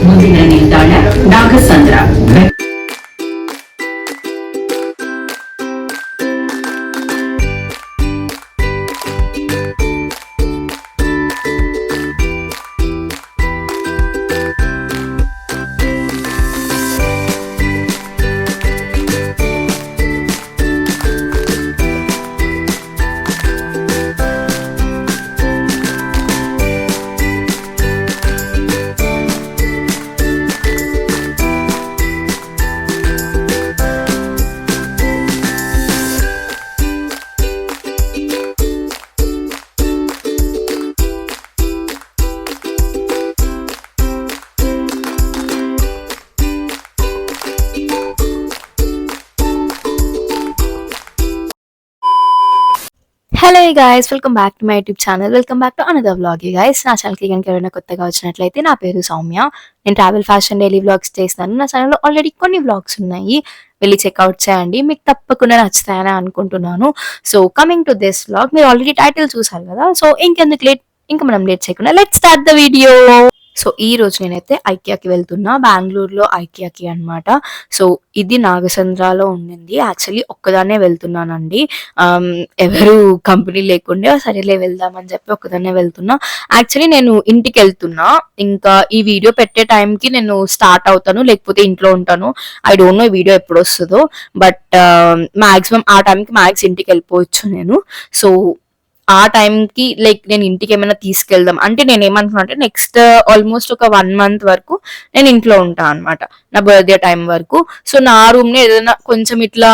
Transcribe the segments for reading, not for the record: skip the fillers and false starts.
ಮುಂದಿನ ನಿಲ್ದಾಣ Nagasandra. Hello guys, welcome back to my YouTube channel. Welcome back to another vlog. Guys, నా ఛానల్కి కనుక ఎవరైనా కొత్తగా వచ్చినట్లయితే నా పేరు సౌమ్య. నేను ట్రావెల్ ఫ్యాషన్ డైలీ వ్లాగ్స్ చేస్తాను. నా ఛానల్లో ఆల్రెడీ కొన్ని వ్లాగ్స్ ఉన్నాయి, వెళ్ళి చెక్అవుట్ చేయండి, మీకు తప్పకుండా నచ్చుతాయని అనుకుంటున్నాను. So coming to this vlog, మీరు ఆల్రెడీ టైటిల్ చూసారు కదా. సో ఇంకెందుకు లేట్, ఇంకా మనం లేట్ చేయకుండా let's start the video. So ఈ రోజు నేనైతే ఐకియాకి వెళ్తున్నా, బెంగళూరులో ఐకియాకి అనమాట. సో ఇది నాగసంద్రాలో ఉండింది. యాక్చువల్లీ ఒక్కదాన్నే వెళ్తున్నానండి, ఎవరు కంపెనీ లేకుండా సరేలే వెళ్దామని చెప్పి ఒక్కదాన్నే వెళ్తున్నా. యాక్చువల్లీ నేను ఇంటికి వెళ్తున్నా, ఇంకా ఈ వీడియో పెట్టే టైంకి నేను స్టార్ట్ అవుతాను, లేకపోతే ఇంట్లో ఉంటాను. ఐ డోంట్ నో ఈ వీడియో ఎప్పుడు వస్తుందో, బట్ మాక్సిమం ఆ టైంకి మ్యాక్స్ ఇంటికి వెళ్ళిపోవచ్చు నేను. సో ఆ టైంకి లైక్ నేను ఇంటికి ఏమైనా తీసుకెళ్దాం అంటే నేను ఏమనుకున్నా అంటే నెక్స్ట్ ఆల్మోస్ట్ ఒక 1 month వరకు నేను ఇంట్లో ఉంటాను అనమాట, నా బర్త్డే టైం వరకు. సో నా రూమ్ ని ఏదైనా కొంచెం ఇట్లా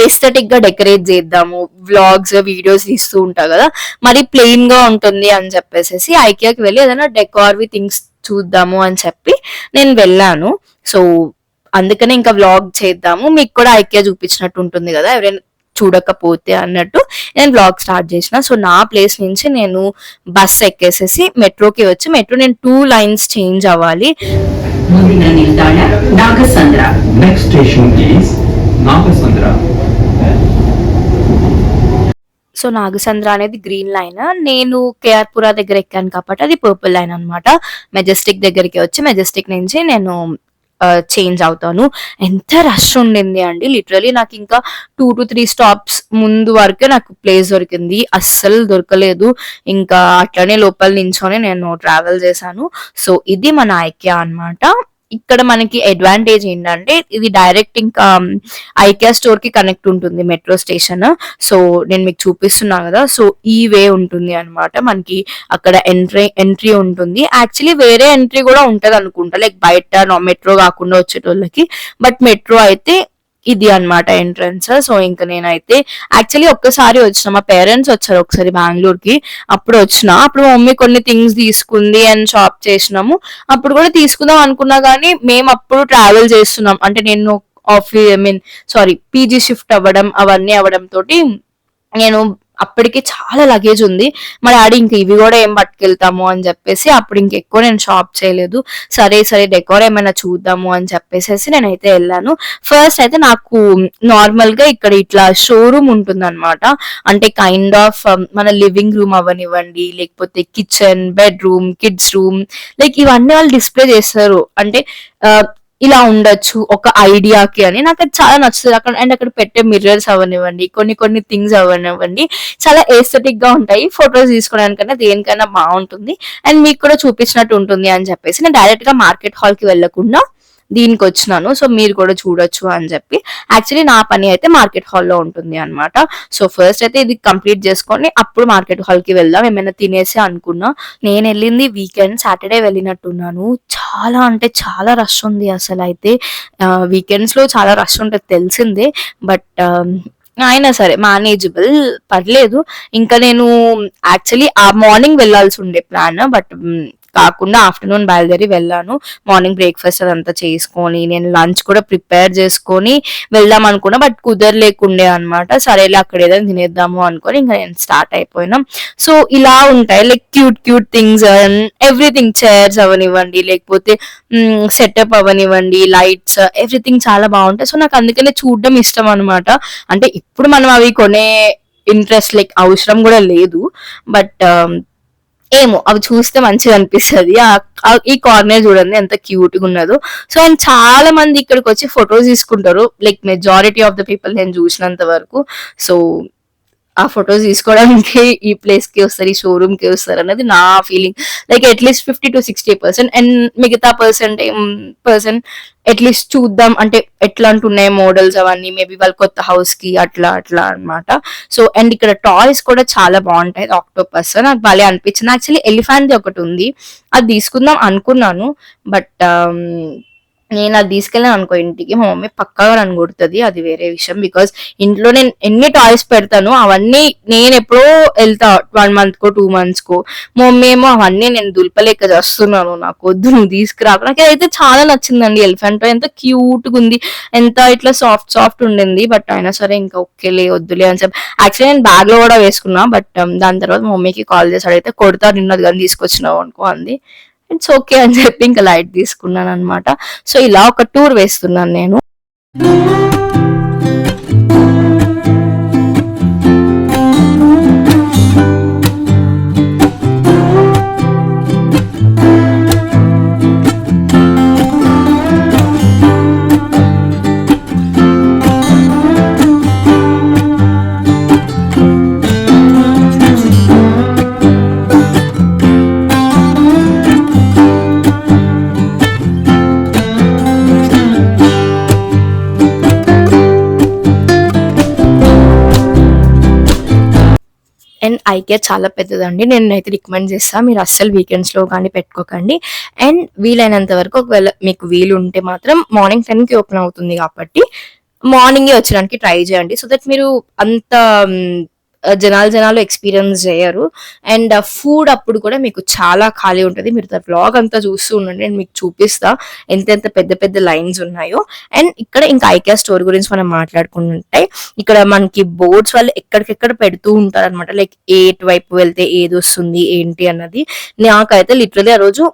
ఎస్థెటిక్ గా డెకరేట్ చేద్దాము, వ్లాగ్స్ వీడియోస్ తీస్తూ ఉంటా కదా, మరి ప్లెయిన్ గా ఉంటుంది అని చెప్పేసి ఐకియాకి వెళ్ళి ఏదైనా డెకార్వి థింగ్స్ చూద్దాము అని చెప్పి నేను వెళ్ళాను. సో అందుకనే ఇంకా వ్లాగ్ చేద్దాము, మీకు కూడా ఐకియా చూపించినట్టు ఉంటుంది కదా ఎవరైనా చూడకపోతే అన్నట్టు నేను బ్లాగ్ స్టార్ట్ చేసిన. సో నా ప్లేస్ నుంచి నేను బస్ ఎక్కేసేసి మెట్రోకి వచ్చి, మెట్రో నేను 2 lines చేంజ్ అవ్వాలి. ಮುಂದಿನ ನಿಲ್ದಾಣ Nagasandra. Next station is Nagasandra. So Nagasandra అనేది గ్రీన్ లైన్, నేను కేఆర్పురా దగ్గర ఎక్కాను కాబట్టి అది పర్పుల్ లైన్ అనమాట. మెజెస్టిక్ దగ్గరికి వచ్చి మెజెస్టిక్ నుంచి నేను చేంజ్ అవుతాను. ఎంత రష్ ఉండింది అండి, లిటరలీ నాకు ఇంకా 2 to 3 stops ముందు వరకే నాకు ప్లేస్ దొరికింది, అస్సలు దొరకలేదు. ఇంకా అట్లనే లోపల నించొని నేను ట్రావెల్ చేశాను. సో ఇది మన ఐకియా అన్నమాట. ఇక్కడ మనకి అడ్వాంటేజ్ ఏంటంటే ఇది డైరెక్ట్ ఇంకా ఐకియా స్టోర్ కి కనెక్ట్ ఉంటుంది మెట్రో స్టేషన్. సో నేను మీకు చూపిస్తున్నా కదా, సో ఈ వే ఉంటుంది అనమాట. మనకి అక్కడ ఎంట్రీ ఉంటుంది. యాక్చువల్లీ వేరే ఎంట్రీ కూడా ఉంటది అనుకుంటా, లైక్ బయట మెట్రో కాకుండా వచ్చేటోళ్ళకి, బట్ మెట్రో అయితే ఇది అన్నమాట ఎంట్రన్స్. సో ఇంకా నేనైతే యాక్చువల్లీ ఒక్కసారి వచ్చిన, మా పేరెంట్స్ వచ్చారు ఒకసారి బెంగళూరుకి, అప్పుడు వచ్చిన, అప్పుడు మా మమ్మీ కొన్ని థింగ్స్ తీసుకుంది అండ్ షాప్ చేసినాము. అప్పుడు కూడా తీసుకుందాం అనుకున్నా కానీ మేము అప్పుడు ట్రావెల్ చేస్తున్నాం, అంటే నేను పీజీ షిఫ్ట్ అవ్వడం అవన్నీ అవ్వడం తోటి నేను అప్పటికి చాలా లగేజ్ ఉంది. మా డాడీ ఇంక ఇవి కూడా ఏం పట్టుకెళ్తాము అని చెప్పేసి అప్పుడు ఇంకెక్కువ నేను షాప్ చేయలేదు. సరే డెకోర్ ఏమైనా చూద్దాము అని చెప్పేసి నేనైతే వెళ్ళాను. ఫస్ట్ అయితే నాకు నార్మల్ గా ఇక్కడ ఇట్లా షోరూమ్ ఉంటుంది అనమాట, అంటే కైండ్ ఆఫ్ మన లివింగ్ రూమ్ అవనివ్వండి, లేకపోతే kitchen, bedroom, kids room, like ఇవన్నీ వాళ్ళు డిస్ప్లే చేస్తారు. అంటే ఇలా ఉండొచ్చు ఒక ఐడియాకి అని నాకు అది చాలా నచ్చుతుంది. అక్కడ అండ్ అక్కడ పెట్టే మిర్రర్స్ అవనివ్వండి, కొన్ని థింగ్స్ అవనివ్వండి, చాలా ఎస్థెటిక్ గా ఉంటాయి. ఫొటోస్ తీసుకోవడానికైనా దేనికైనా బాగుంటుంది అండ్ మీకు కూడా చూపించినట్టు ఉంటుంది అని చెప్పేసి నేను డైరెక్ట్ గా మార్కెట్ హాల్ కి వెళ్లకుండా దీనికి వచ్చినాను. సో మీరు కూడా చూడొచ్చు అని చెప్పి యాక్చువల్లీ నా పని అయితే మార్కెట్ హాల్లో ఉంటుంది అనమాట. సో ఫస్ట్ అయితే ఇది కంప్లీట్ చేసుకొని అప్పుడు మార్కెట్ హాల్ కి వెళ్దాం ఏమైనా తినేసి అనుకున్నా. నేను వెళ్ళింది వీకెండ్, సాటర్డే వెళ్ళినట్టున్నాను. చాలా అంటే చాలా రష్ ఉంది అసలు. అయితే వీకెండ్స్ లో చాలా రష్ ఉంటుంది తెలిసిందే, బట్ అయినా సరే మేనేజబుల్, పర్లేదు. ఇంకా నేను యాక్చువల్లీ ఆ మార్నింగ్ వెళ్లాల్సి ఉండే ప్లాన్, బట్ కాకుండా ఆఫ్టర్నూన్ బయలుదేరి వెళ్ళాను. మార్నింగ్ బ్రేక్ఫాస్ట్ అదంతా చేసుకొని నేను లంచ్ కూడా ప్రిపేర్ చేసుకొని వెళ్దాం అనుకున్నా, బట్ కుదరలేకుండే అనమాట. సరేలే అక్కడ ఏదైనా తినేద్దాము అనుకొని ఇంకా నేను స్టార్ట్ అయిపోయినా. సో ఇలా ఉంటాయి like cute things and everything, chairs అవనివ్వండి, లేకపోతే సెటప్ అవనివ్వండి, లైట్స్, ఎవ్రీథింగ్ చాలా బాగుంటాయి. సో నాకు అందుకనే చూడడం ఇష్టం అనమాట. అంటే ఇప్పుడు మనం అవి కొనే ఇంట్రెస్ట్ లైక్ అవసరం కూడా లేదు, బట్ ఏమో అవి చూస్తే మంచిగా అనిపిస్తది. ఈ కార్నర్ చూడండి ఎంత క్యూట్ గా ఉన్నదో. సో అండ్ చాలా మంది ఇక్కడికి వచ్చి ఫొటోస్ తీసుకుంటారు. Like majority of the people నేను చూసినంత వరకు. సో ఆ ఫొటోస్ తీసుకోవడానికి ఈ ప్లేస్ కి వస్తారు, ఈ షోరూమ్ కి వస్తారు అన్నది నా ఫీలింగ్. లైక్ అట్లీస్ట్ 50-60% అండ్ మిగతా పర్సన్ అట్లీస్ట్ చూద్దాం అంటే ఎట్లా అంటున్నాయి మోడల్స్ అవన్నీ, మేబీ వాళ్ళ కొత్త హౌస్ కి అట్లా అట్లా అన్నమాట. సో అండ్ ఇక్కడ టాయ్స్ కూడా చాలా బాగుంటాయి. ఆక్టోపస్ నాకు భలే అనిపించింది. యాక్చువల్లీ ఎలిఫెంట్ ఒకటి ఉంది, అది తీసుకుందాం అనుకున్నాను. బట్ నేను అది తీసుకెళ్ళాను అనుకో ఇంటికి, మా మమ్మీ పక్కాగా నన్ను కొడుతుంది, అది వేరే విషయం. బికాస్ ఇంట్లో నేను ఎన్ని టాయ్స్ పెడతాను అవన్నీ నేను ఎప్పుడో వెళ్తా 1 month కో 2 months కో. మా మమ్మీ ఏమో అవన్నీ నేను దులపలేక చేస్తున్నాను, నాకు వద్దు నువ్వు తీసుకురాకు. నాకు అయితే చాలా నచ్చిందండి ఎలిఫెంట్. ఎంత క్యూట్ గా ఉంది, ఎంత ఇట్లా సాఫ్ట్ ఉండింది. బట్ అయినా సరే ఇంకా ఓకేలే వద్దులే అని చెప్పి యాక్చువల్లీ నేను బ్యాగ్ లో కూడా వేసుకున్నా. బట్ దాని తర్వాత మా మమ్మీకి కాల్ చేసి అడిగితే కొడతా నిన్నది కానీ తీసుకొచ్చినావు అనుకో అంది. ఇట్స్ ఓకే అని చెప్పి ఇంకా లైట్ తీసుకున్నాను అనమాట. సో ఇలా ఒక టూర్ వేస్తున్నాను నేను. అండ్ ఐకియా చాలా పెద్దదండి, నేనైతే రికమెండ్ చేస్తాను మీరు అస్సలు వీకెండ్స్ లో కానీ పెట్టుకోకండి. అండ్ వీలైనంత వరకు ఒకవేళ మీకు వీలు ఉంటే మాత్రం మార్నింగ్ 10కి ఓపెన్ అవుతుంది కాబట్టి మార్నింగే వచ్చడానికి ట్రై చేయండి. సో దట్ మీరు అంత జనాలు ఎక్స్పీరియన్స్ చేయరు. అండ్ ఫుడ్ అప్పుడు కూడా మీకు చాలా ఖాళీ ఉంటుంది. మీరు వ్లాగ్ అంతా చూస్తూ ఉండండి, నేను మీకు చూపిస్తా ఎంత పెద్ద లైన్స్ ఉన్నాయో. అండ్ ఇక్కడ ఇంకా ఐకియా స్టోర్ గురించి మనం మాట్లాడుకుంటుంటే ఇక్కడ మనకి బోర్డ్స్ వాళ్ళు ఎక్కడికెక్కడ పెడుతూ ఉంటారు అనమాట. లైక్ వైపు వెళ్తే ఏది వస్తుంది ఏంటి అన్నది. నాకైతే లిటరలీ ఆ రోజు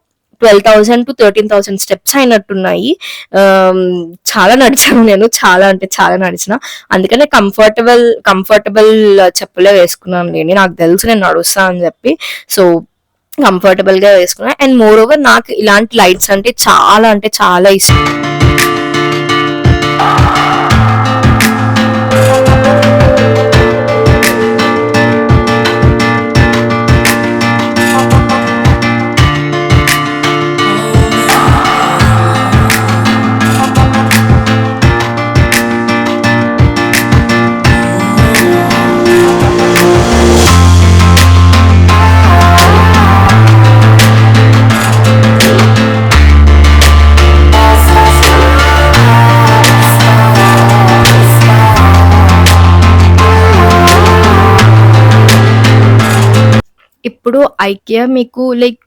12,000 to 13,000 స్టెప్స్ అయినట్టున్నాయి. చాలా నడిచాను నేను, చాలా అంటే చాలా నడిచిన. అందుకనే కంఫర్టబుల్ చెప్పులే వేసుకున్నాను లేండి, నాకు తెలుసు నేను నడుస్తా అని చెప్పి. సో కంఫర్టబుల్ గా వేసుకున్నాను. అండ్ మోర్ ఓవర్ నాకు ఇలాంటి లైట్స్ అంటే చాలా ఇష్టం. ఇప్పుడు ఐకియా మీకు లైక్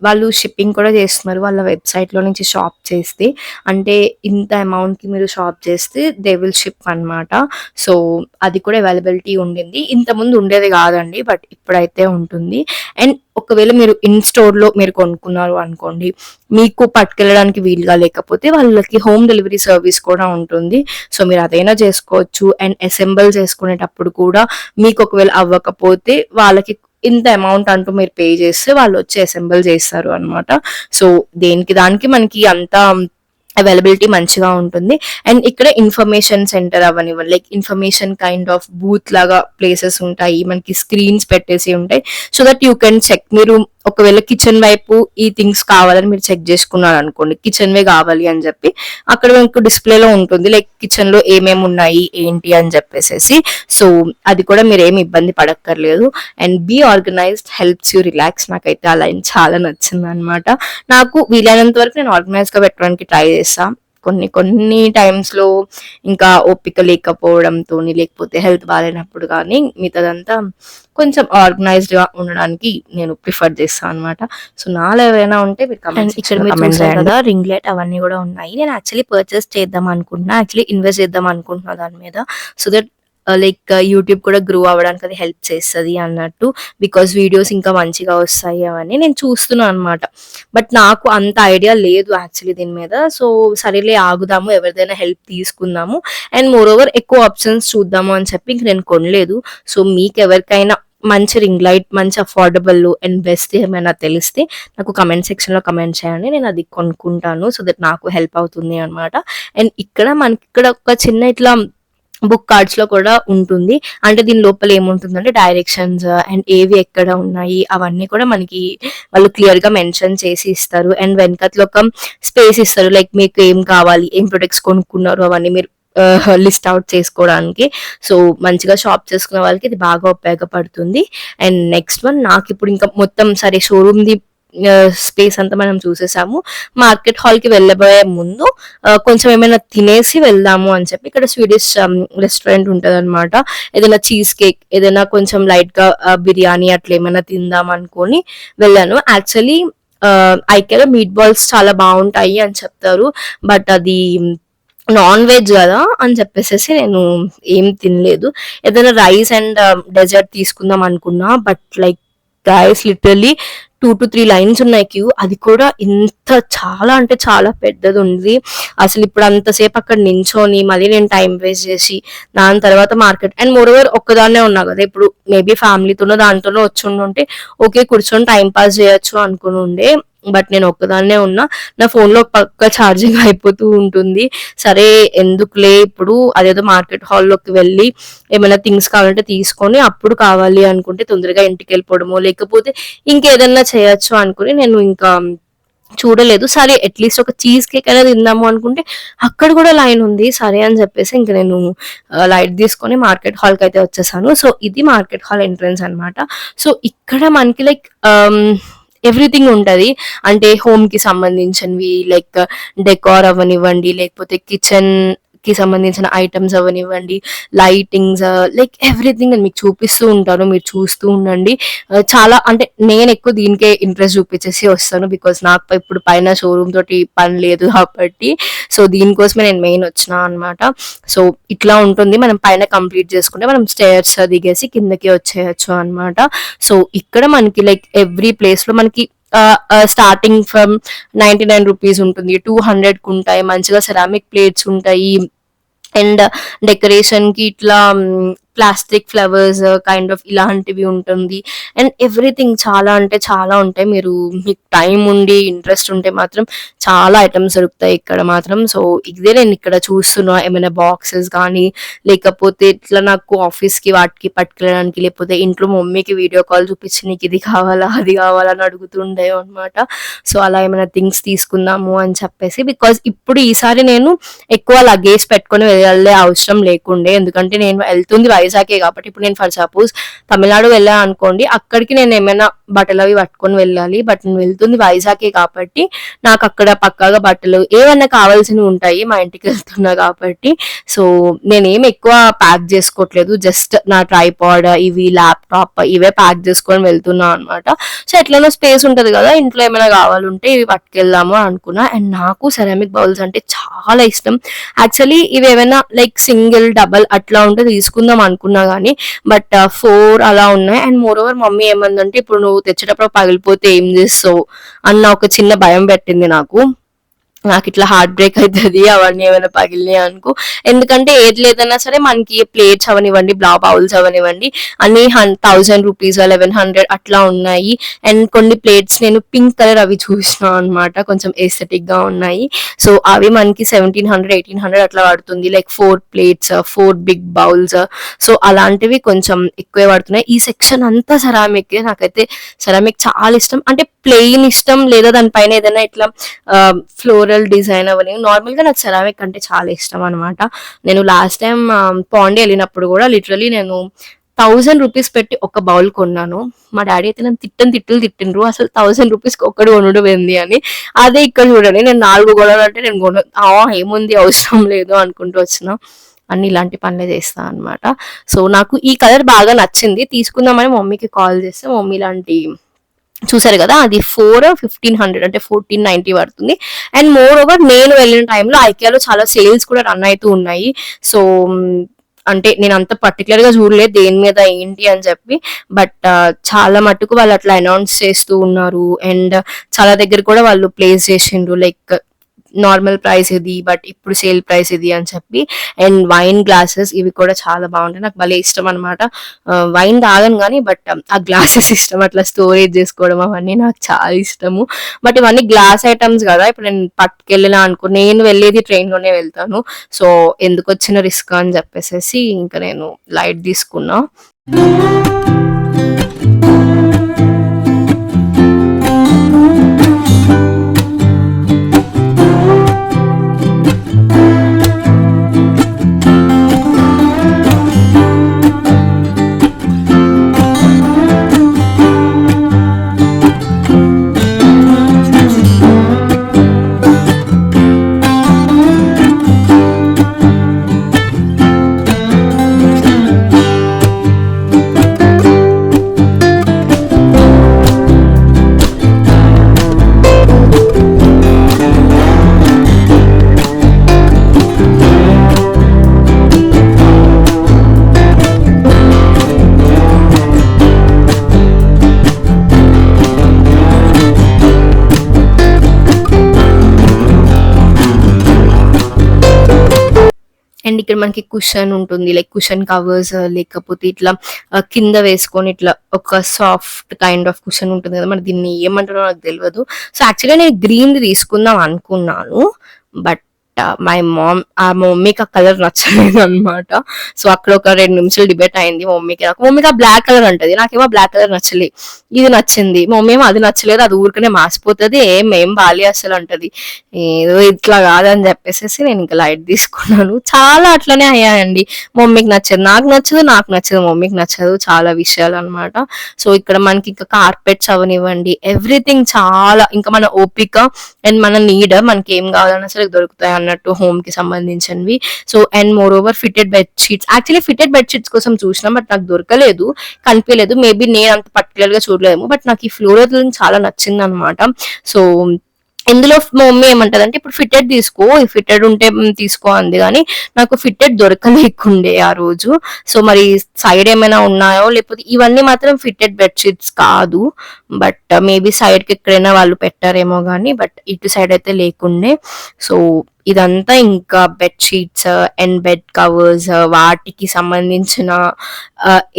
వాళ్ళు షిప్పింగ్ కూడా చేస్తున్నారు వాళ్ళ వెబ్సైట్ లో నుంచి షాప్ చేస్తే. అంటే ఇంత అమౌంట్ కి మీరు షాప్ చేస్తే దే విల్ షిప్ అన్నమాట. సో అది కూడా అవైలబిలిటీ ఉండింది, ఇంత ముందు ఉండేది కాదండి, బట్ ఇప్పుడైతే ఉంటుంది. అండ్ ఒకవేళ మీరు ఇన్ స్టోర్ లో మీరు కొనుక్కున్నారు అనుకోండి, మీకు పట్టుకెళ్ళడానికి వీలుగా లేకపోతే వాళ్ళకి హోమ్ డెలివరీ సర్వీస్ కూడా ఉంటుంది. సో మీరు అదైనా చేసుకోవచ్చు. అండ్ అసెంబుల్ చేసుకునేటప్పుడు కూడా మీకు ఒకవేళ అవ్వకపోతే వాళ్ళకి ఇంత అమౌంట్ అంటూ మీరు పే చేస్తే వాళ్ళు వచ్చి అసెంబుల్ చేస్తారు అనమాట. సో దానికి మనకి అంత అవైలబిలిటీ మంచిగా ఉంటుంది. అండ్ ఇక్కడ ఇన్ఫర్మేషన్ సెంటర్ అవనివ్వండి, like information kind of booth లాగా ప్లేసెస్ ఉంటాయి, మనకి స్క్రీన్స్ పెట్టేసి ఉంటాయి. So that you can check. మీరు ఒకవేళ కిచెన్ వైపు ఈ థింగ్స్ కావాలని మీరు చెక్ చేసుకున్నారు అనుకోండి, కిచెన్ వే కావాలి అని చెప్పి అక్కడ మీకు డిస్ప్లేలో ఉంటుంది లైక్ కిచెన్ లో ఏమేమి ఉన్నాయి ఏంటి అని చెప్పేసి. సో అది కూడా మీరు ఏమి ఇబ్బంది పడక్కర్లేదు. And be organized helps you relax. నాకైతే ఆ లైన్ చాలా నచ్చింది అనమాట. నాకు వీలైనంత వరకు నేను ఆర్గనైజ్ గా పెట్టడానికి ట్రై చేస్తాను. కొన్ని టైమ్స్ లో ఇంకా ఓపిక లేకపోవడంతో, లేకపోతే హెల్త్ బాగాలేనప్పుడు కానీ మిగతాదంతా కొంచెం ఆర్గనైజ్డ్ గా ఉండడానికి నేను ప్రిఫర్ చేస్తాను అనమాట. సో నాలో ఏమైనా ఉంటే ఇక్కడ మీరు చూసారు కదా రింగ్ లైట్ అవన్నీ కూడా ఉన్నాయి. నేను యాక్చువల్లీ పర్చేస్ చేద్దాం అనుకుంటున్నా, యాక్చువల్లీ ఇన్వెస్ట్ చేద్దాం అనుకుంటున్నా దాని మీద. సో దట్ లైక్ యూట్యూబ్ కూడా గ్రో అవ్వడానికి అది హెల్ప్ చేస్తుంది అన్నట్టు. బికాస్ వీడియోస్ ఇంకా మంచిగా వస్తాయి అవన్నీ నేను చూస్తున్నాను అనమాట. బట్ నాకు అంత ఐడియా లేదు యాక్చువల్లీ దీని మీద. సో సరేలే ఆగుదాము, ఎవరిదైనా హెల్ప్ తీసుకుందాము. అండ్ మోర్ ఓవర్ ఎక్కువ ఆప్షన్స్ చూద్దాము అని చెప్పి ఇంక నేను కొనలేదు. సో మీకు ఎవరికైనా మంచి రింగ్ లైట్, మంచి అఫోర్డబుల్ అండ్ బెస్ట్ ఏమైనా తెలిస్తే నాకు కమెంట్ సెక్షన్లో కమెంట్ చేయండి. నేను అది కొనుక్కుంటాను. సో దట్ నాకు హెల్ప్ అవుతుంది అనమాట. అండ్ మనకి ఇక్కడ ఒక చిన్న ఇట్లా బుక్ కార్డ్స్ లో కూడా ఉంటుంది. అంటే దీని లోపల ఏముంటుందంటే డైరెక్షన్స్ అండ్ ఏవి ఎక్కడ ఉన్నాయి అవన్నీ కూడా మనకి వాళ్ళు క్లియర్ గా మెన్షన్ చేసి ఇస్తారు. అండ్ వెనకట్లో ఒక స్పేస్ ఇస్తారు, లైక్ మీకు ఏం కావాలి, ఏం ప్రొడక్ట్స్ కొనుక్కున్నారు అవన్నీ మీరు లిస్ట్ అవుట్ చేసుకోవడానికి. సో మంచిగా షాప్ చేసుకునే వాళ్ళకి ఇది బాగా ఉపయోగపడుతుంది. అండ్ నెక్స్ట్ వన్, నాకు ఇప్పుడు ఇంకా మొత్తం సరే షోరూమ్ ది స్పేస్ అంతా మనం చూసేసాము. మార్కెట్ హాల్ కి వెళ్ళబోయే ముందు కొంచెం ఏమైనా తినేసి వెళ్దాము అని చెప్పి ఇక్కడ స్వీడిష్ రెస్టారెంట్ ఉంటది అనమాట. ఏదైనా చీజ్ కేక్, ఏదైనా కొంచెం లైట్ గా బిర్యానీ అట్లా ఏమైనా తిందాం అనుకొని వెళ్ళాను. యాక్చువల్లీ ఐకేలో మీట్ బాల్స్ చాలా బాగుంటాయి అని చెప్తారు, బట్ అది నాన్ వెజ్ కదా అని చెప్పేసి నేను ఏం తినలేదు. ఏదైనా రైస్ అండ్ డెజర్ట్ తీసుకుందాం అనుకున్నా, but like guys literally 2 to 3 lines ఉన్నాయి క్యూ. అది కూడా ఇంత చాలా అంటే చాలా పెద్దది ఉంది. అసలు ఇప్పుడు అంతసేపు అక్కడ నించొని మళ్ళీ నేను టైం వేస్ట్ చేసి దాని తర్వాత మార్కెట్ అండ్ మోరోవర్ ఒక్కదాన్నే ఉన్నా కదా, ఇప్పుడు మేబీ ఫ్యామిలీతోనో దాంతోనో వచ్చి ఉంటే ఓకే కూర్చొని టైం పాస్ చేయొచ్చు అనుకుని ఉండే. బట్ నేను ఒక్కదాన్నే ఉన్నా, నా ఫోన్ లో పక్క ఛార్జింగ్ అయిపోతూ ఉంటుంది. సరే ఎందుకులే ఇప్పుడు అదేదో మార్కెట్ హాల్లోకి వెళ్ళి ఏమైనా థింగ్స్ కావాలంటే తీసుకొని అప్పుడు కావాలి అనుకుంటే తొందరగా ఇంటికి వెళ్ళిపోవడము, లేకపోతే ఇంకేదన్నా చేయొచ్చు అనుకుని నేను ఇంకా చూడలేదు. సరే అట్లీస్ట్ ఒక చీజ్ కేక్ అనేది తిందాము అనుకుంటే అక్కడ కూడా లైన్ ఉంది. సరే అని చెప్పేసి ఇంకా నేను లైట్ తీసుకొని మార్కెట్ హాల్ కి అయితే వచ్చేసాను. సో ఇది మార్కెట్ హాల్ ఎంట్రన్స్ అనమాట. సో ఇక్కడ మనకి లైక్ ఎవ్రీథింగ్ ఉంటది. అంటే హోమ్ కి సంబంధించినవి లైక్ డెకార్ అవనివ్వండి, లేకపోతే కిచెన్ కి సంబంధించిన ఐటమ్స్ అవనివ్వండి, లైటింగ్స్, లైక్ ఎవ్రీథింగ్ అని మీకు చూపిస్తూ ఉంటాను, మీరు చూస్తూ ఉండండి. చాలా అంటే నేను ఎక్కువ దీనికే ఇంట్రెస్ట్ చూపించేసి వస్తాను, బికాస్ నాకు ఇప్పుడు పైన షోరూమ్ తోటి పని లేదు కాబట్టి. సో దీనికోసమే నేను మెయిన్ వచ్చిన అనమాట. సో ఇట్లా ఉంటుంది. మనం పైన కంప్లీట్ చేసుకుంటే మనం స్టేర్స్ దిగేసి కిందకి వచ్చేయచ్చు అనమాట. సో ఇక్కడ మనకి లైక్ ఎవ్రీ ప్లేస్ లో మనకి స్టార్టింగ్ ఫ్రమ్ 99 రూపీస్ ఉంటుంది, 200 కు ఉంటాయి. మంచిగా సెరామిక్ ప్లేట్స్ ఉంటాయి. అండ్ డెకరేషన్ కి ఇట్లా ప్లాస్టిక్ ఫ్లవర్స్ కైండ్ ఆఫ్ ఇలాంటివి ఉంటుంది. అండ్ ఎవ్రీథింగ్ చాలా అంటే చాలా ఉంటాయి. మీకు టైం ఉండి ఇంట్రెస్ట్ ఉంటే మాత్రం చాలా ఐటమ్స్ దొరుకుతాయి ఇక్కడ మాత్రం. సో ఇదే నేను ఇక్కడ చూస్తున్నా, ఏమైనా బాక్సెస్ కానీ లేకపోతే ఇట్లా నాకు ఆఫీస్ కి వాటికి పట్టుకెళ్ళడానికి, లేకపోతే ఇంట్లో మమ్మీకి వీడియో కాల్ చూపించి నీకు ఇది కావాలా అది కావాలా అని అడుగుతుండే అనమాట. సో అలా ఏమైనా థింగ్స్ తీసుకుందాము అని చెప్పేసి, బికాస్ ఇప్పుడు ఈసారి నేను ఎక్కువ లగేజ్ పెట్టుకొని వెళ్ళే అవసరం లేకుండే, ఎందుకంటే నేను వెళ్తుంది వైజాగే కాబట్టి. ఇప్పుడు నేను ఫర్ సపోజ్ తమిళనాడు వెళ్ళా అనుకోండి, అక్కడికి నేను ఏమైనా బట్టలు అవి పట్టుకొని వెళ్ళాలి. బట్ నేను వెళ్తుంది వైజాగే కాబట్టి నాకు అక్కడ పక్కాగా బట్టలు ఏమన్నా కావాల్సినవి ఉంటాయి, మా ఇంటికి వెళ్తున్నా కాబట్టి. సో నేనేం ఎక్కువ ప్యాక్ చేసుకోవట్లేదు, జస్ట్ నా ట్రైపాడ్, ఇవి ల్యాప్టాప్ ఇవే ప్యాక్ చేసుకొని వెళ్తున్నా అనమాట. సో ఎట్లనో స్పేస్ ఉంటది కదా, ఇంట్లో ఏమైనా కావాలంటే ఇవి పట్టుకెళ్దాము అనుకున్నా. అండ్ నాకు సెరామిక్ బౌల్స్ అంటే చాలా ఇష్టం. యాక్చువల్లీ ఇవి ఏమైనా లైక్ సింగిల్ డబల్ అట్లా ఉంటే తీసుకుందాం అనుకున్నా గానీ, బట్ 4 అలా ఉన్నాయి. అండ్ మోర్ ఓవర్ మమ్మీ ఏమందంటే ఇప్పుడు నువ్వు తెచ్చేటప్పుడు పగిలిపోతే ఏం చేస్తావు అన్న ఒక చిన్న భయం పెట్టింది నాకు ఇట్లా హార్ట్ బ్రేక్ అవుతుంది అవన్నీ ఏమైనా పగిలినాయి అనుకో. ఎందుకంటే ఏది లేదన్నా సరే మనకి ప్లేట్స్ అవనివ్వండి, బౌల్స్ అవనివ్వండి అన్ని 1000 రూపీస్ 1100 అట్లా ఉన్నాయి. అండ్ కొన్ని ప్లేట్స్ నేను పింక్ కలర్ అవి చూసిన అనమాట, కొంచెం ఎస్థెటిక్ గా ఉన్నాయి. సో అవి మనకి 1700 1800 అట్లా పడుతుంది, like 4 plates 4 big bowls. So అలాంటివి కొంచెం ఎక్కువే పడుతున్నాయి. ఈ సెక్షన్ అంతా సెరామిక్. నాకైతే సెరామిక్ చాలా ఇష్టం. అంటే ప్లెయిన్ ఇష్టం, లేదా దానిపైన ఏదైనా ఇట్లా ఫ్లోరల్ డిజైన్ అవన్నీ. నార్మల్ గా నాకు సెరామిక్ అంటే చాలా ఇష్టం అనమాట. నేను లాస్ట్ టైం పాండి వెళ్ళినప్పుడు కూడా లిటరలీ నేను 1000 రూపీస్ పెట్టి ఒక బౌల్ కొన్నాను. మా డాడీ అయితే నన్ను తిట్టిండ్రు, అసలు 1000 రూపీస్ ఒక్కడు కొనడం ఏంది అని. అదే ఇక్కడ చూడండి, నేను 4 కొనాలంటే నేను ఏముంది అవసరం లేదు అనుకుంటూ వచ్చిన. అన్ని ఇలాంటి పనులే చేస్తాను అనమాట. సో నాకు ఈ కలర్ బాగా నచ్చింది, తీసుకుందామని మమ్మీకి కాల్ చేస్తే మమ్మీ ఇలాంటి చూసారు కదా, అది 1500 అంటే 1490 పడుతుంది. అండ్ మోర్ ఓవర్ నేను వెళ్ళిన టైంలో ఐకియాలో చాలా సేల్స్ కూడా రన్ అవుతూ ఉన్నాయి. సో అంటే నేను అంత పర్టికులర్ గా చూడలేదు దేని మీద ఏంటి అని చెప్పి, బట్ చాలా మటుకు వాళ్ళు అట్లా అనౌన్స్ చేస్తూ ఉన్నారు. అండ్ చాలా దగ్గర కూడా వాళ్ళు ప్లేస్ చేసిండ్రు, లైక్ నార్మల్ ప్రైస్ ఇది, బట్ ఇప్పుడు సేల్ ప్రైస్ ఇది అని చెప్పి. అండ్ వైన్ గ్లాసెస్ ఇవి కూడా చాలా బాగుంటాయి, నాకు భలే ఇష్టం అనమాట. వైన్ తాగను కానీ బట్ ఆ గ్లాసెస్ ఇష్టం, అట్లా స్టోరేజ్ చేసుకోవడం అవన్నీ నాకు చాలా ఇష్టము. బట్ ఇవన్నీ గ్లాస్ ఐటమ్స్ కదా, ఇప్పుడు నేను పట్టుకెళ్ళినా అనుకో, నేను వెళ్ళేది ట్రైన్ లోనే వెళ్తాను, సో ఎందుకు వచ్చిన రిస్క్ అని చెప్పేసి ఇంకా నేను లైట్ తీసుకున్నా. అండ్ ఇక్కడ మనకి కుషన్ ఉంటుంది, లైక్ కుషన్ కవర్స్, లేకపోతే ఇట్లా కింద వేసుకొని ఇట్లా ఒక సాఫ్ట్ కైండ్ ఆఫ్ కుషన్ ఉంటుంది కదా, మరి దీన్ని ఏమంటారో నాకు తెలియదు. సో యాక్చువల్గా నేను గ్రీన్ తీసుకుందాం అనుకున్నాను, బట్ మా మమ్మీకి ఆ కలర్ నచ్చలేదు అనమాట. సో అక్కడ ఒక 2 నిమిషాలు డిబేట్ అయింది మమ్మీకి ఆ బ్లాక్ కలర్ అంటది, నాకేమో బ్లాక్ కలర్ నచ్చలేదు, ఇది నచ్చింది. మమ్మీ ఏమో అది నచ్చలేదు, అది ఊరికనే మాసిపోతుంది, ఏం బాలి అసలు అంటది. ఏదో ఇట్లా కాదని చెప్పేసి నేను ఇంకా లైట్ తీసుకున్నాను. చాలా అట్లనే అయ్యాయండి, మమ్మీకి నచ్చదు, నాకు నచ్చదు, నాకు నచ్చదు, మమ్మీకి నచ్చదు, చాలా విషయాలు అనమాట. సో ఇక్కడ మనకి ఇంకా కార్పెట్స్ అవనివ్వండి, ఎవ్రీథింగ్ చాలా, ఇంకా మన ఓపిక అండ్ మన నీడ్, మనకి ఏం కావాలన్నా సరే దొరుకుతాయి అన్నట్టు హోమ్ కి సంబంధించినవి. So and more over fitted bed sheets, actually fitted bed sheets కోసం చూసినా బట్ నాకు దొరకలేదు, కనిపించలేదు, మేబీ నేను అంత పర్టికులర్ గా చూడలేము. బట్ నాకు ఈ ఫ్లోరల్ చాలా నచ్చింది అనమాట. సో ఇందులో మా మమ్మీ ఏమంటది అంటే, ఇప్పుడు ఫిట్టెడ్ తీసుకో, ఫిట్టెడ్ ఉంటే తీసుకో అంది, కానీ నాకు ఫిట్టెడ్ దొరకలేకుండే ఆ రోజు. సో మరి సైడ్ ఏమైనా ఉన్నాయో, లేకపోతే ఇవన్నీ మాత్రం ఫిట్టెడ్ బెడ్షీట్స్ కాదు, బట్ మేబీ సైడ్ కి ఎక్కడైనా వాళ్ళు పెట్టారేమో కానీ, బట్ ఇటు సైడ్ అయితే లేకుండే. సో ఇదంతా ఇంకా బెడ్షీట్స్ అండ్ బెడ్ కవర్స్ వాటికి సంబంధించిన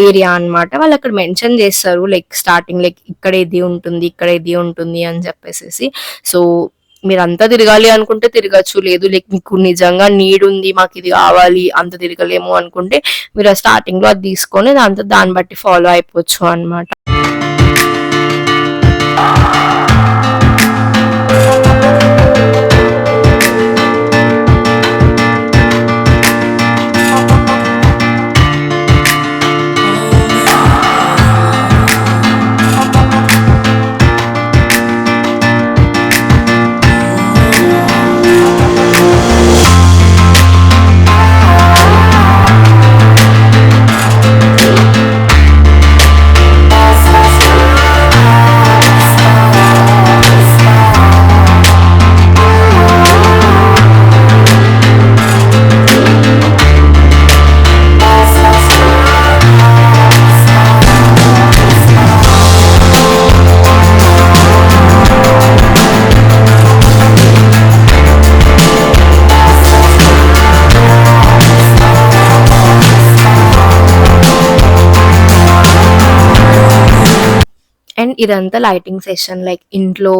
ఏరియా అన్నమాట. వాళ్ళు అక్కడ మెన్షన్ చేస్తారు, లైక్ స్టార్టింగ్ లైక్ ఇక్కడ ఇది ఉంటుంది, ఇక్కడ ఇది ఉంటుంది అని చెప్పేసి. సో మీరంతా తిరగాలి అనుకుంటే తిరగచ్చు, లేదు లైక్ మీకు నిజంగా నీడ్ ఉంది, మాకు ఇది కావాలి, అంత తిరగలేము అనుకుంటే మీరు స్టార్టింగ్ లో అది తీసుకొని దాన్ని బట్టి ఫాలో అయిపోవచ్చు అన్నమాట. అండ్ ఇదంతా లైటింగ్ సెషన్, లైక్ ఇంట్లో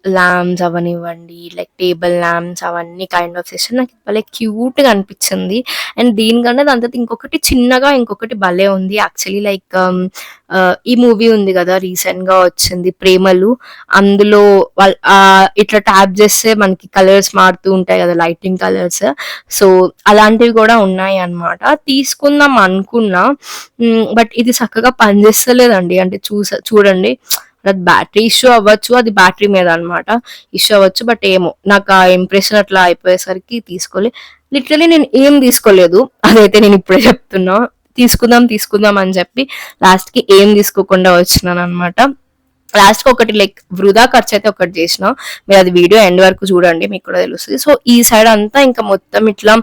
ల్యాంప్స్ అవనివ్వండి, లైక్ టేబుల్ ల్యాంప్స్ అవన్నీ కైండ్ ఆఫ్ సెషన్ నాకు భలే క్యూట్ గా అనిపించింది. అండ్ దీనికన్నా దాని ఇంకొకటి చిన్నగా ఇంకొకటి భలే ఉంది యాక్చువల్లీ, లైక్ ఈ మూవీ ఉంది కదా రీసెంట్ గా వచ్చింది ప్రేమలు, అందులో ఇట్లా ట్యాప్ చేస్తే మనకి కలర్స్ మారుతూ ఉంటాయి కదా, లైటింగ్ కలర్స్. సో అలాంటివి కూడా ఉన్నాయి అన్నమాట. తీసుకుందాం అనుకున్నా, బట్ ఇది చక్కగా పనిచేస్తలేదండి. అంటే చూడండి, అది బ్యాటరీ ఇష్యూ అవ్వచ్చు, అది బ్యాటరీ మీద అనమాట ఇష్యూ అవ్వచ్చు, బట్ ఏమో నాకు ఆ ఇంప్రెషన్ అట్లా అయిపోయేసరికి తీసుకోలే. లిటరలీ నేను ఏం తీసుకోలేదు, అదైతే నేను ఇప్పుడే చెప్తున్నా. తీసుకుందాం అని చెప్పి లాస్ట్ కి ఏం తీసుకోకుండా వచ్చినాను అనమాట. లాస్ట్ కి ఒకటి లైక్ వృధా ఖర్చు అయితే ఒకటి చేసిన, మీరు అది వీడియో ఎండ్ వరకు చూడండి, మీకు కూడా తెలుస్తుంది. సో ఈ సైడ్ అంతా ఇంకా మొత్తం ఇట్లా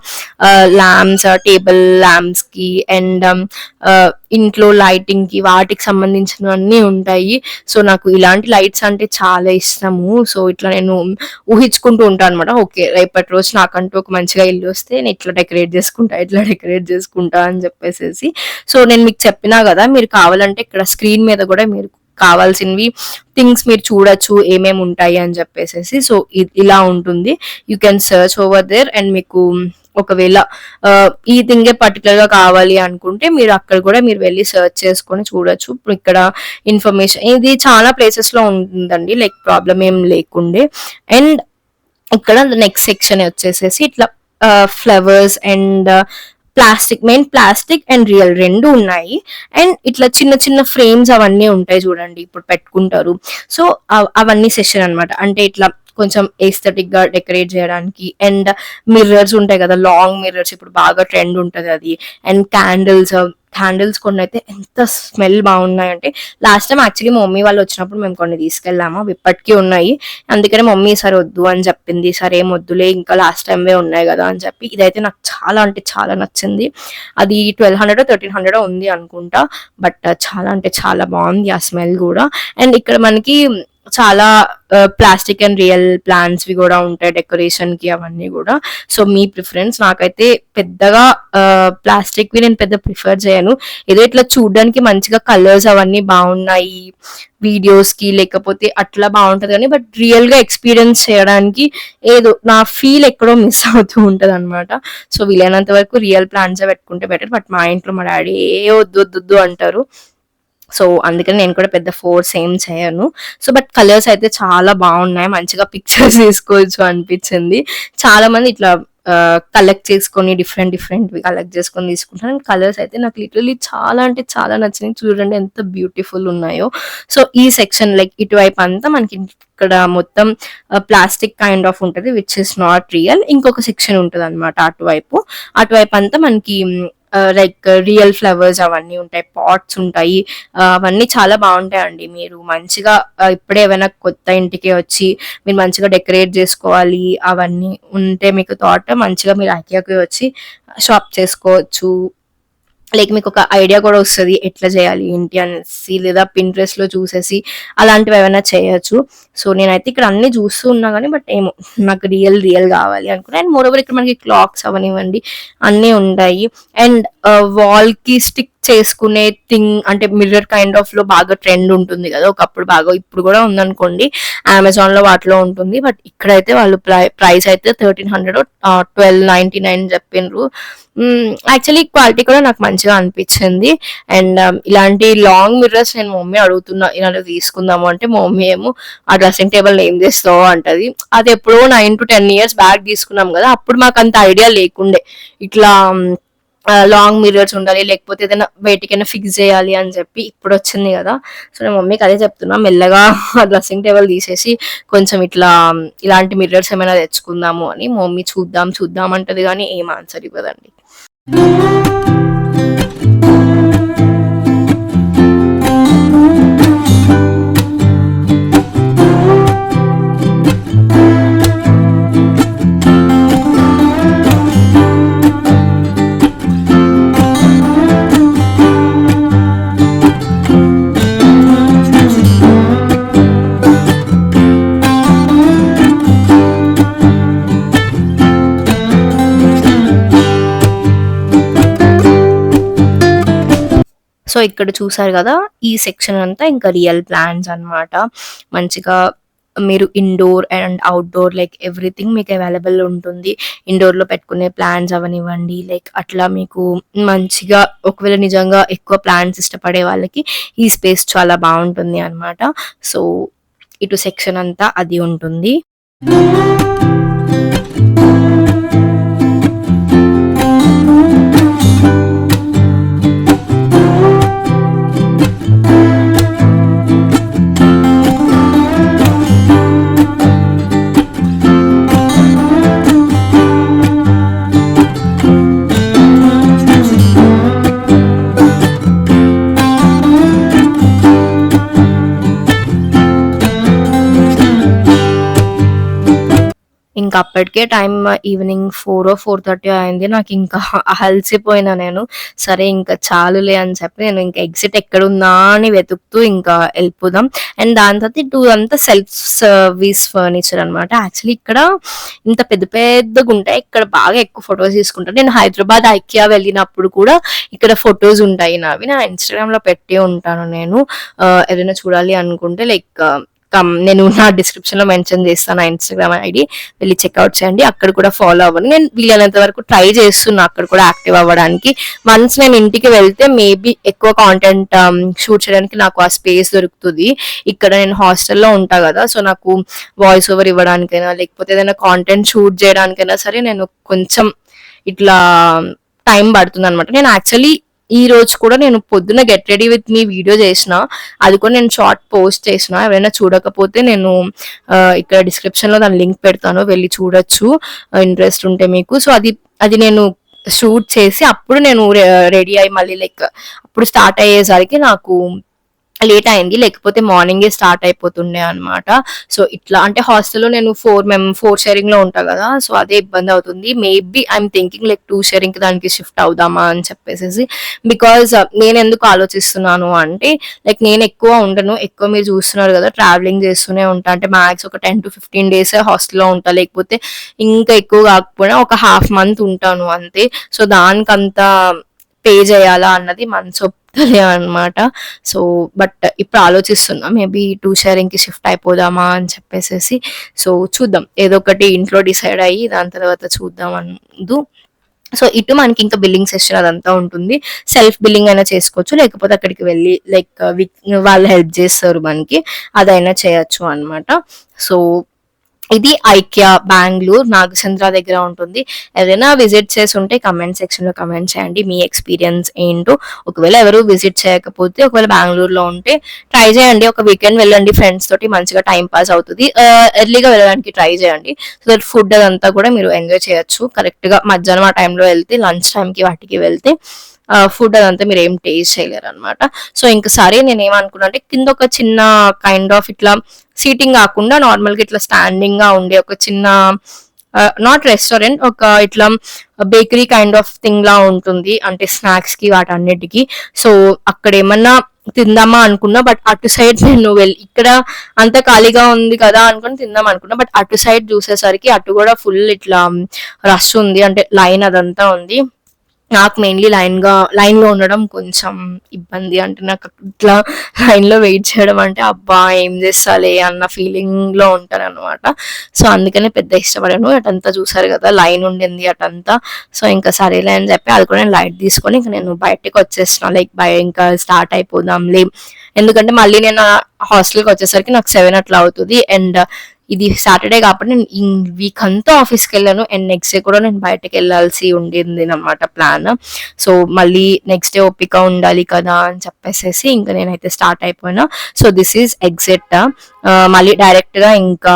ల్యాంప్స్, టేబుల్ ల్యాంప్స్ కి అండ్ ఇంట్లో లైటింగ్ కి వాటికి సంబంధించినవన్నీ ఉంటాయి. సో నాకు ఇలాంటి లైట్స్ అంటే చాలా ఇష్టము. సో ఇట్లా నేను ఊహించుకుంటూ ఉంటాను అనమాట. ఓకే, రేపటి రోజు నాకంటూ ఒక మంచిగా ఇల్లు వస్తే నేను ఇట్లా డెకరేట్ చేసుకుంటా అని చెప్పేసి. సో నేను మీకు చెప్పినా కదా, మీరు కావాలంటే ఇక్కడ స్క్రీన్ మీద కూడా మీరు కావాల్సినవి థింగ్స్ మీరు చూడొచ్చు ఏమేమి ఉంటాయి అని చెప్పేసి. సో ఇలా ఉంటుంది, you can search over there. And మీకు ఒకవేళ ఈ థింగే పర్టికులర్ గా కావాలి అనుకుంటే మీరు అక్కడ కూడా మీరు వెళ్ళి సర్చ్ చేసుకొని చూడొచ్చు. ఇక్కడ ఇన్ఫర్మేషన్ ఇది చాలా ప్లేసెస్ లో ఉంటుందండి, లైక్ ప్రాబ్లం ఏం లేకుండే. అండ్ ఇక్కడ నెక్స్ట్ సెక్షన్ వచ్చేసేసి ఇట్లా flowers and plastic and real రెండు ఉన్నాయి. అండ్ ఇట్లా చిన్న చిన్న ఫ్రేమ్స్ అవన్నీ ఉంటాయి చూడండి, ఇప్పుడు పెట్టుకుంటారు. సో అవన్నీ సెషన్ అన్నమాట. అంటే ఇట్లా కొంచెం ఎస్థెటిక్ గా డెకరేట్ చేయడానికి. అండ్ మిర్రర్స్ ఉంటాయి కదా, లాంగ్ మిర్రర్స్, ఇప్పుడు బాగా ట్రెండ్ ఉంటది అది. అండ్ క్యాండిల్స్ కొన్ని అయితే ఎంత స్మెల్ బాగున్నాయంటే, లాస్ట్ టైం యాక్చువల్లీ మా మమ్మీ వాళ్ళు వచ్చినప్పుడు మేము కొన్ని తీసుకెళ్ళాము, అవి ఇప్పటికీ ఉన్నాయి. అందుకనే మమ్మీ ఈసారి వద్దు అని చెప్పింది. సరే ఏం వద్దులే, ఇంకా లాస్ట్ టైం ఉన్నాయి కదా అని చెప్పి. ఇదైతే నాకు చాలా అంటే చాలా నచ్చింది. అది 1200 1300 ఉంది అనుకుంటా, బట్ చాలా అంటే చాలా బాగుంది ఆ స్మెల్ కూడా. అండ్ ఇక్కడ మనకి చాలా ప్లాస్టిక్ అండ్ రియల్ ప్లాంట్స్ వి కూడా ఉంటాయి డెకరేషన్ కి, అవన్నీ కూడా. సో మీ ప్రిఫరెన్స్. నాకైతే పెద్దగా ప్లాస్టిక్ వి నేను పెద్ద ప్రిఫర్ చేయను. ఏదో ఇట్లా చూడడానికి మంచిగా కలర్స్ అవన్నీ బాగున్నాయి వీడియోస్ కి, లేకపోతే అట్లా బాగుంటది కానీ, బట్ రియల్ గా ఎక్స్పీరియన్స్ చేయడానికి ఏదో నా ఫీల్ ఎక్కడో మిస్ అవుతూ ఉంటది అనమాట. సో వీలైనంత వరకు రియల్ ప్లాంట్స్ పెట్టుకుంటే బెటర్. బట్ మా ఇంట్లో మా డాడీ వద్దు అంటారు. సో అందుకని నేను కూడా పెద్ద ఫోర్స్ ఏం చేయను. సో బట్ కలర్స్ అయితే చాలా బాగున్నాయి, మంచిగా పిక్చర్స్ తీసుకోవచ్చు అనిపించింది. చాలా మంది ఇట్లా కలెక్ట్ చేసుకొని డిఫరెంట్ కలెక్ట్ చేసుకొని తీసుకుంటాను. కలర్స్ అయితే నాకు లిటరలీ చాలా అంటే చాలా నచ్చినాయి. చూడండి ఎంత బ్యూటిఫుల్ ఉన్నాయో. సో ఈ సెక్షన్ లైక్ ఇటువైపు అంతా మనకి ఇక్కడ మొత్తం ప్లాస్టిక్ కైండ్ ఆఫ్ ఉంటది, విచ్ ఇస్ నాట్ రియల్. ఇంకొక సెక్షన్ ఉంటది అనమాట అటువైపు అంతా మనకి లైక్ రియల్ ఫ్లవర్స్ అవన్నీ ఉంటాయి, పాట్స్ ఉంటాయి. అవన్నీ చాలా బాగుంటాయండి. మీరు మంచిగా ఇప్పుడే ఏమైనా కొత్త ఇంటికి వచ్చి మీరు మంచిగా డెకరేట్ చేసుకోవాలి అవన్నీ ఉంటే మీకు థాట్, మంచిగా మీరు ఐకియాకి వచ్చి షాప్ చేసుకోవచ్చు. లైక్ మీకు ఒక ఐడియా కూడా వస్తుంది ఎట్లా చేయాలి ఏంటి అనేసి, లేదా పింట్రెస్ట్ లో చూసేసి అలాంటివి ఏమైనా చేయొచ్చు. సో నేనైతే ఇక్కడ అన్ని చూస్తూ ఉన్నా కానీ, బట్ ఏమో నాకు రియల్ కావాలి అనుకున్నా. అండ్ మోర్ ఓవర్ ఇక్కడ మనకి క్లాక్స్ అవనివ్వండి అన్నీ ఉంటాయి. అండ్ వాల్ కి స్టిక్ చేసుకునే థింగ్ అంటే మిర్రర్ కైండ్ ఆఫ్ లో బాగా ట్రెండ్ ఉంటుంది కదా ఒకప్పుడు, బాగా ఇప్పుడు కూడా ఉందనుకోండి, అమెజాన్ లో వాటిలో ఉంటుంది. బట్ ఇక్కడైతే వాళ్ళు ప్రైస్ అయితే 1300 1299 చెప్పిండ్రు. యాక్చువల్లీ క్వాలిటీ కూడా నాకు మంచిగా అనిపించింది. అండ్ ఇలాంటి లాంగ్ మిర్రర్స్ నేను మమ్మీ అడుగుతున్నా ఇలాంటివి తీసుకుందాము అంటే, మా మమ్మీ ఏమో ఆ డ్రెస్సింగ్ టేబుల్ ఏం చేస్తావు అంటది. అది ఎప్పుడో 9 to 10 years బ్యాక్ తీసుకున్నాం కదా, అప్పుడు మాకు అంత ఐడియా లేకుండే ఇట్లా లాంగ్ మిర్రర్స్ ఉండాలి, లేకపోతే ఏదైనా బయటికైనా ఫిక్స్ చేయాలి అని చెప్పి. ఇప్పుడు వచ్చింది కదా, సో నేను మమ్మీకి అదే చెప్తున్నా, మెల్లగా డ్రెస్సింగ్ టేబుల్ తీసేసి కొంచెం ఇలాంటి మిర్రర్స్ ఏమైనా తెచ్చుకుందాము అని. మమ్మీ చూద్దాం అంటది కానీ ఏం ఆన్సర్ ఇవ్వదండి. సో ఇక్కడ చూసారు కదా, ఈ సెక్షన్ అంతా ఇంకా రియల్ ప్లాంట్స్ అన్నమాట. మంచిగా మీరు indoor and outdoor like everything మీకు అవైలబుల్ ఉంటుంది. ఇండోర్ లో పెట్టుకునే ప్లాంట్స్ అవనివ్వండి, లైక్ అట్లా మీకు మంచిగా ఒకవేళ నిజంగా ఎక్కువ ప్లాంట్స్ ఇష్టపడే వాళ్ళకి ఈ స్పేస్ చాలా బాగుంటుంది అన్నమాట. సో ఇటు సెక్షన్ అంతా అది ఉంటుంది. ఇంకా అప్పటికే టైం ఈవినింగ్ 4:30 అయింది. నాకు ఇంకా అలసిపోయినా నేను. సరే ఇంకా చాలులే అని చెప్పి నేను ఇంకా ఎగ్జిట్ ఎక్కడుందా అని వెతుకుతూ ఇంకా వెళ్ళిపోదాం. అండ్ దాని తర్వాత ఇటు అంతా సెల్ఫ్ సర్వీస్ ఫర్నిచర్ అనమాట. యాక్చువల్లీ ఇక్కడ ఇంత పెద్ద పెద్దగా ఉంటాయి. ఇక్కడ బాగా ఎక్కువ ఫొటోస్ తీసుకుంటాను. నేను హైదరాబాద్ ఐకియా వెళ్ళినప్పుడు కూడా ఇక్కడ ఫొటోస్ ఉంటాయి నావి. నా ఇన్స్టాగ్రామ్ లో పెట్టి ఉంటాను నేను. ఏదైనా చూడాలి అనుకుంటే లైక్ నేను నా డిస్క్రిప్షన్ లో మెన్షన్ చేస్తాను నా ఇన్స్టాగ్రామ్ ఐడి, వెళ్ళి చెక్అవుట్ చేయండి. అక్కడ కూడా ఫాలో అవ్వండి. నేను వీలైనంత వరకు ట్రై చేస్తున్నా అక్కడ కూడా యాక్టివ్ అవ్వడానికి. వన్స్ నేను ఇంటికి వెళ్తే మేబీ ఎక్కువ కాంటెంట్ షూట్ చేయడానికి నాకు ఆ స్పేస్ దొరుకుతుంది. ఇక్కడ నేను హాస్టల్లో ఉంటా కదా, సో నాకు వాయిస్ ఓవర్ ఇవ్వడానికైనా లేకపోతే ఏదైనా కాంటెంట్ షూట్ చేయడానికైనా సరే నేను కొంచెం ఇట్లా టైం పడుతుంది అనమాట. నేను యాక్చువల్లీ ఈ రోజు కూడా నేను పొద్దున get ready with me video చేసిన, అది కూడా నేను షార్ట్ పోస్ట్ చేసిన. ఎవరైనా చూడకపోతే నేను ఇక్కడ డిస్క్రిప్షన్ లో దాని లింక్ పెడతాను, వెళ్ళి చూడొచ్చు ఇంట్రెస్ట్ ఉంటే మీకు. సో అది నేను షూట్ చేసి అప్పుడు నేను రెడీ అయ్యి మళ్ళీ లైక్ అప్పుడు స్టార్ట్ అయ్యేసరికి నాకు లేట్ అయింది, లేకపోతే మార్నింగే స్టార్ట్ అయిపోతుండే అనమాట. సో ఇట్లా అంటే హాస్టల్లో నేను 4 షేరింగ్ లో ఉంటా కదా, సో అదే ఇబ్బంది అవుతుంది. Maybe I'm thinking like 2 sharing దానికి షిఫ్ట్ అవుదామా అని చెప్పేసి. బికాజ్ నేను ఎందుకు ఆలోచిస్తున్నాను అంటే లైక్ నేను ఎక్కువ ఉండను, ఎక్కువ మీరు చూస్తున్నారు కదా ట్రావెలింగ్ చేస్తూనే ఉంటా. అంటే మ్యాక్స్ ఒక 10 to 15 days హాస్టల్లో ఉంటా, లేకపోతే ఇంకా ఎక్కువ కాకపోయినా ఒక ½ month ఉంటాను అంతే. సో దానికంతా పే చేయాలా అన్నది మనసు ఒప్పుతలే అనమాట. సో బట్ ఇప్పుడు ఆలోచిస్తున్నా మేబీ 2 షేరింగ్ కి షిఫ్ట్ అయిపోదామా అని చెప్పేసి. సో చూద్దాం, ఏదో ఒకటి ఇంట్లో డిసైడ్ అయ్యి దాని తర్వాత చూద్దాం అందు. సో ఇటు మనకి ఇంకా బిల్లింగ్ సెషన్ అదంతా ఉంటుంది. సెల్ఫ్ బిల్లింగ్ అయినా చేసుకోవచ్చు, లేకపోతే అక్కడికి వెళ్ళి లైక్ వాళ్ళు హెల్ప్ చేస్తారు మనకి, అదైనా చేయొచ్చు అనమాట. సో ఇది ఐకియా బెంగళూరు నాగచంద్ర దగ్గర ఉంటుంది. ఏదైనా విజిట్ చేసి ఉంటే కమెంట్ సెక్షన్ లో కమెంట్ చేయండి మీ ఎక్స్పీరియన్స్ ఏంటో. ఒకవేళ ఎవరు విజిట్ చేయకపోతే ఒకవేళ బెంగళూరులో ఉంటే ట్రై చేయండి, ఒక వీకెండ్ వెళ్ళండి ఫ్రెండ్స్ తోటి, మంచిగా టైం పాస్ అవుతుంది. ఎర్లీగా వెళ్ళడానికి ట్రై చేయండి, సో దట్ ఫుడ్ అదంతా కూడా మీరు ఎంజాయ్ చేయొచ్చు. కరెక్ట్ గా మధ్యాహ్నం ఆ టైంలో వెళ్తే, లంచ్ టైంకి వాటికి వెళ్తే ఫుడ్ అదంతా మీరు ఏం టేస్ట్ చేయలేరు అనమాట. సో ఇంకా సరే నేను ఏమనుకున్నా అంటే కింద ఒక చిన్న కైండ్ ఆఫ్ ఇట్లా సీటింగ్ కాకుండా నార్మల్ గా ఇట్లా స్టాండింగ్ గా ఉండే ఒక చిన్న నాట్ రెస్టారెంట్, ఒక ఇట్లా బేకరీ కైండ్ ఆఫ్ థింగ్ లా ఉంటుంది, అంటే స్నాక్స్ కి వాటన్నిటికి. సో అక్కడ ఏమన్నా తిందామా అనుకున్నా, బట్ అటు సైడ్ నేను వెళ్ళి ఇక్కడ అంత ఖాళీగా ఉంది కదా అనుకుని తిందాం అనుకున్నా, బట్ అటు సైడ్ చూసేసరికి అటు కూడా ఫుల్ ఇట్లా రష్ ఉంది, అంటే లైన్ అదంతా ఉంది. నాకు మెయిన్లీ లైన్ లో ఉండడం కొంచెం ఇబ్బంది, అంటే నాకు ఇట్లా లైన్ లో వెయిట్ చేయడం అంటే అబ్బా ఏం చేస్తాలే అన్న ఫీలింగ్ లో ఉంటాను అనమాట. సో అందుకనే పెద్ద ఇష్టపడాను. అటంతా చూసారు కదా లైన్ ఉండింది అటంతా. సో ఇంకా సరేలే అని చెప్పి అది కూడా నేను లైట్ తీసుకొని ఇంకా నేను బయటకు వచ్చేసిన, లైక్ ఇంకా స్టార్ట్ అయిపోదాంలే. ఎందుకంటే మళ్ళీ నేను హాస్టల్కి వచ్చేసరికి నాకు 7 అట్లా అవుతుంది. అండ్ ఇది సాటర్డే కాబట్టి నేను ఈ వీక్ అంతా ఆఫీస్కి వెళ్ళాను, అండ్ నెక్స్ట్ డే కూడా నేను బయటకు వెళ్ళాల్సి ఉండింది అనమాట ప్లాన్. సో మళ్ళీ నెక్స్ట్ డే ఓపిక ఉండాలి కదా అని చెప్పేసి ఇంకా నేనైతే స్టార్ట్ అయిపోయినా. సో దిస్ ఈజ్ ఎగ్జిట్, మళ్ళీ డైరెక్ట్ గా ఇంకా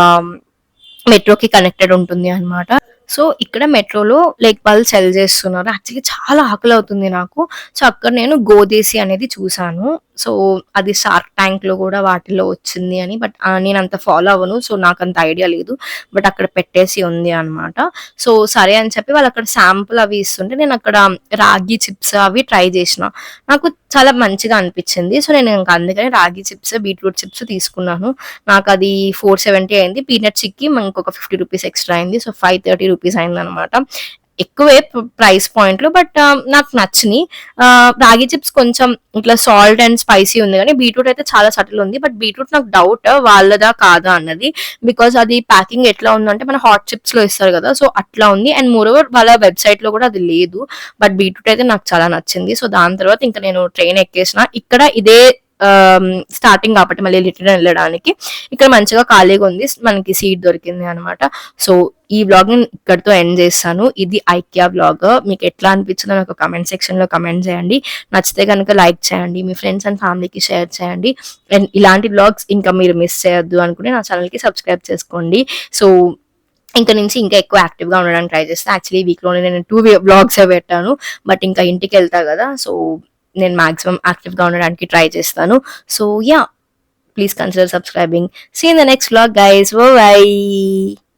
మెట్రోకి కనెక్టెడ్ ఉంటుంది అనమాట. సో ఇక్కడ మెట్రోలో లైక్ వాళ్ళు సెల్ చేస్తున్నారు. యాక్చువల్లీ చాలా ఆకలి అవుతుంది నాకు. సో అక్కడ నేను గోదేసి అనేది చూసాను. సో అది షార్క్ ట్యాంక్ లో కూడా వాటిలో వచ్చింది అని, బట్ నేను అంత ఫాలో అవ్వను, సో నాకు అంత ఐడియా లేదు. బట్ అక్కడ పెట్టేసి ఉంది అనమాట. సో సరే అని చెప్పి వాళ్ళు అక్కడ శాంపుల్ అవి ఇస్తుంటే నేను అక్కడ రాగి చిప్స్ అవి ట్రై చేసిన, నాకు చాలా మంచిగా అనిపించింది. సో నేను ఇంకా అందుకని రాగి చిప్స్, బీట్రూట్ చిప్స్ తీసుకున్నాను. నాకు అది 470 అయింది. పీనట్ చిక్కి ఇంకొక 50 రూపీస్ ఎక్స్ట్రా అయింది. సో 530 రూపీస్ అయింది అనమాట. ఎక్కువే ప్రైస్ పాయింట్లు, బట్ నాకు నచ్చినాయి. రాగి చిప్స్ కొంచెం ఇట్లా సాల్ట్ అండ్ స్పైసీ ఉంది, కానీ బీట్రూట్ అయితే చాలా సటిల్ ఉంది. బట్ బీట్రూట్ నాకు డౌట్ వాళ్ళదా కాదా అన్నది, బికాస్ అది ప్యాకింగ్ ఎట్లా ఉందంటే మన హాట్ చిప్స్ లో ఇస్తారు కదా, సో అట్లా ఉంది. అండ్ మోర్ ఓవర్ వాళ్ళ వెబ్సైట్ లో కూడా అది లేదు. బట్ బీట్రూట్ అయితే నాకు చాలా నచ్చింది. సో దాని తర్వాత ఇంకా నేను ట్రైన్ ఎక్కేసిన. ఇక్కడ ఇదే స్టార్టింగ్ కాబట్టి మళ్ళీ రిటర్న్ వెళ్ళడానికి ఇక్కడ మంచిగా ఖాళీగా ఉంది, మనకి సీట్ దొరికింది అనమాట. సో ఈ బ్లాగ్ నేను ఇక్కడితో ఎండ్ చేస్తాను. ఇది ఐకియా బ్లాగ్. మీకు ఎట్లా అనిపించిందో నాకు కమెంట్ సెక్షన్ లో కమెంట్ చేయండి. నచ్చితే కనుక లైక్ చేయండి, మీ ఫ్రెండ్స్ అండ్ ఫ్యామిలీకి షేర్ చేయండి. అండ్ ఇలాంటి బ్లాగ్స్ ఇంకా మీరు మిస్ చేయొద్దు అనుకుంటే నా ఛానల్ కి సబ్స్క్రైబ్ చేసుకోండి. సో ఇంకా నుంచి ఇంకా ఎక్కువ యాక్టివ్ గా ఉండడానికి ట్రై చేస్తాను. యాక్చువల్లీ వీక్ లోనే నేను 2 బ్లాగ్స్ పెట్టాను, బట్ ఇంకా ఇంటికి వెళ్తా కదా, సో నేను మాక్సిమం యాక్టివ్ గా ఉండడానికి ట్రై చేస్తాను. So yeah, please consider subscribing. See in the next vlog guys. Bye bye.